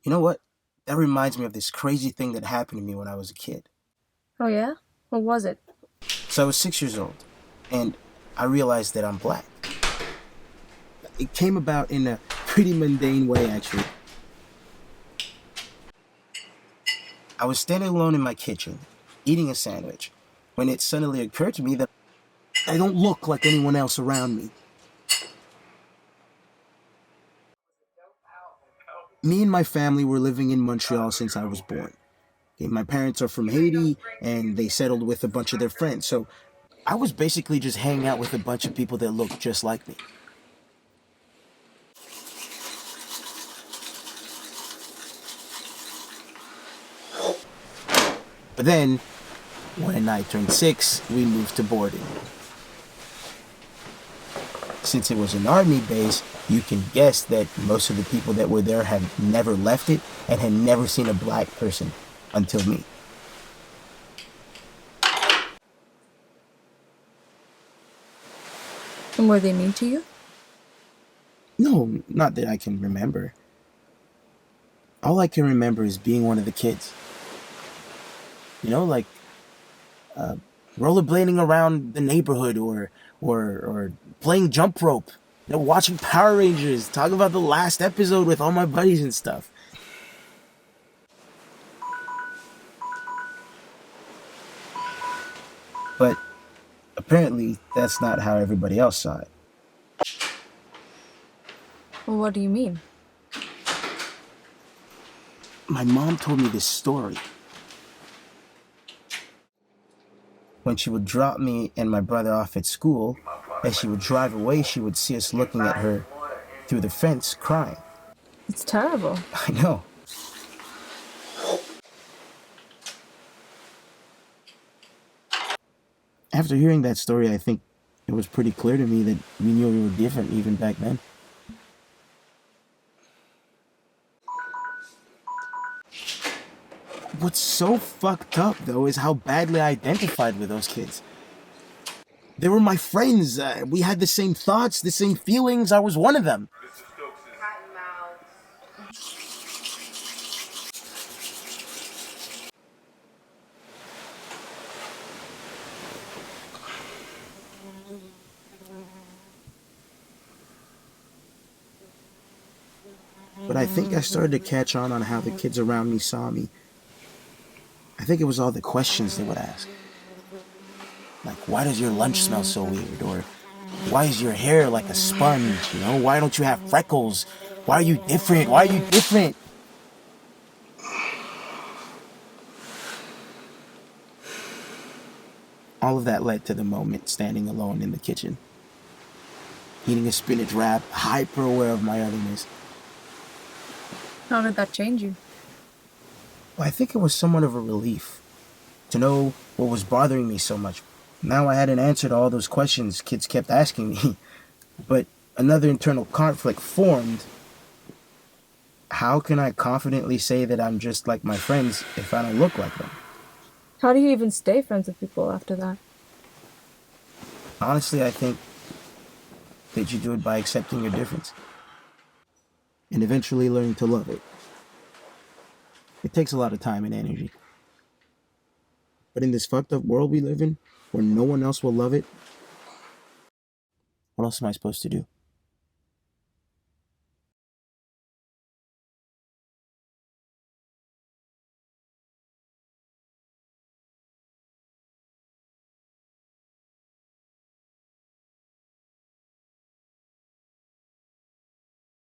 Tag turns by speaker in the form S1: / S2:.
S1: You know what? That reminds me of this crazy thing that happened to me when I was a kid.
S2: Oh, yeah? What was it?
S1: So I was 6 years old, and I realized that I'm black. It came about in a pretty mundane way, actually. I was standing alone in my kitchen, eating a sandwich, when it suddenly occurred to me that I don't look like anyone else around me. Me and my family were living in Montreal since I was born. Okay, my parents are from Haiti, and they settled with a bunch of their friends, so I was basically just hanging out with a bunch of people that looked just like me. But then, when I turned 6, we moved to boarding. Since it was an army base, you can guess that most of the people that were there had never left it and had never seen a black person until me.
S2: And were they mean to you?
S1: No, not that I can remember. All I can remember is being one of the kids. Like rollerblading around the neighborhood or playing jump rope. Watching Power Rangers, talking about the last episode with all my buddies and stuff. But apparently, that's not how everybody else saw it.
S2: Well, what do you mean?
S1: My mom told me this story. When she would drop me and my brother off at school, as she would drive away, she would see us looking at her through the fence crying.
S2: It's terrible.
S1: I know. After hearing that story, I think it was pretty clear to me that we knew we were different even back then. What's so fucked up, though, is how badly I identified with those kids. They were my friends. We had the same thoughts, the same feelings. I was one of them. But I think I started to catch on how the kids around me saw me. I think it was all the questions they would ask. Like, why does your lunch smell so weird? Or, why is your hair like a sponge? Why don't you have freckles? Why are you different? Why are you different? All of that led to the moment standing alone in the kitchen, eating a spinach wrap, hyper aware of my otherness.
S2: How did that change you?
S1: Well, I think it was somewhat of a relief to know what was bothering me so much. Now I had an answer to all those questions kids kept asking me, but another internal conflict formed. How can I confidently say that I'm just like my friends if I don't look like them?
S2: How do you even stay friends with people after that?
S1: Honestly, I think that you do it by accepting your difference and eventually learning to love it. It takes a lot of time and energy. But in this fucked up world we live in, where no one else will love it, what else am I supposed to do?